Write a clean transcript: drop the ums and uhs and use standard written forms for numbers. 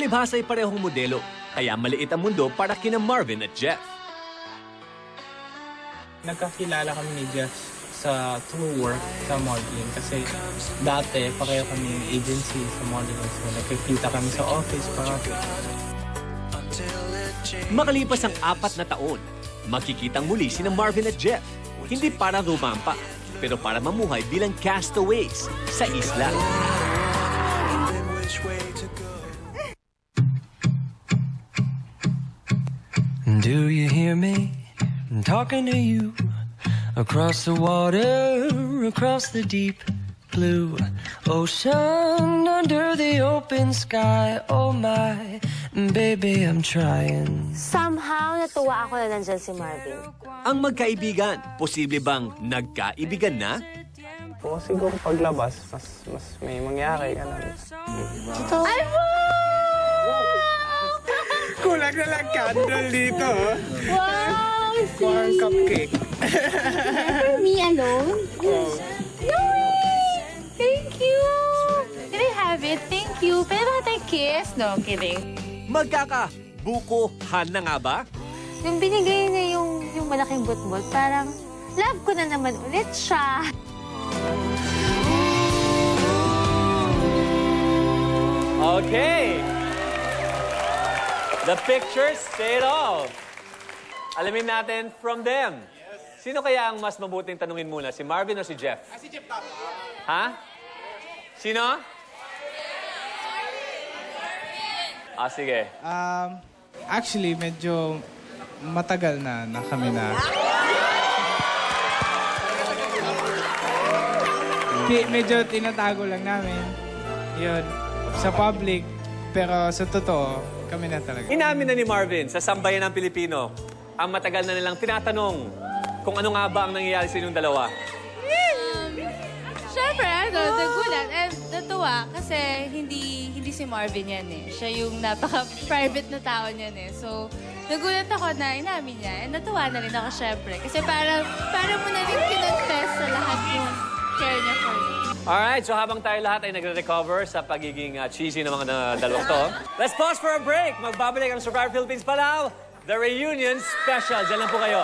Palibhasa ay parehong modelo, kaya maliit ang mundo para kina Marvin at Jeff. Nagkakilala kami ni Jeff sa through work sa modeling kasi dati pareho kami agency sa modeling. So nagkikita kami sa office parati. Makalipas ang 4 na taon, makikitang muli sina Marvin at Jeff. Hindi para rumampa, pero para mamuhay bilang castaways sa isla. Do you hear me? I'm talking to you. Across the water, across the deep blue ocean, under the open sky. Oh my, baby, I'm trying. Somehow, natuwa ako na nandyan si Marvin. Ang magkaibigan, posible bang nagkaibigan na? O siguro paglabas, mas may mangyari. Ganun. Ay, Kulang na lang candle dito. wow! Corn cupcake. For me alone? No way! Thank you! Can I have it? Thank you. Pwede ba tayo kiss? No, kidding. Magkakabukohan na nga ba? Nung binigay niya yung malaking butbol, parang love ko na naman ulit siya. Okay! The pictures say it all. Alamin natin from them. Sino kaya ang mas mabuting tanungin muna? Si Marvin o si Jeff? Si Jeff dapat. Ha? Sino? Sige. Actually, medyo matagal na kami na. Medyo tinatago lang namin. Yun. Sa public. Pero sa totoo, kami na talaga. Inamin na ni Marvin sa Sambayan ng Pilipino ang matagal na nilang tinatanong kung ano nga ba ang nangyayari sa inyong dalawa. Siyempre, nagulat. Natuwa kasi hindi si Marvin yan eh. Siya yung napaka-private na tao niyan eh. So, nagulat ako na inamin niya. And natuwa na rin ako siyempre. Kasi para mo na rin kinonfess sa lahat yung care niya for me. Alright, so habang tayo lahat ay nagre-recover sa pagiging cheesy ng mga dalawang to, let's pause for a break. Magbabalik ang Survivor Philippines Palau, The Reunion Special. Diyan lang po kayo.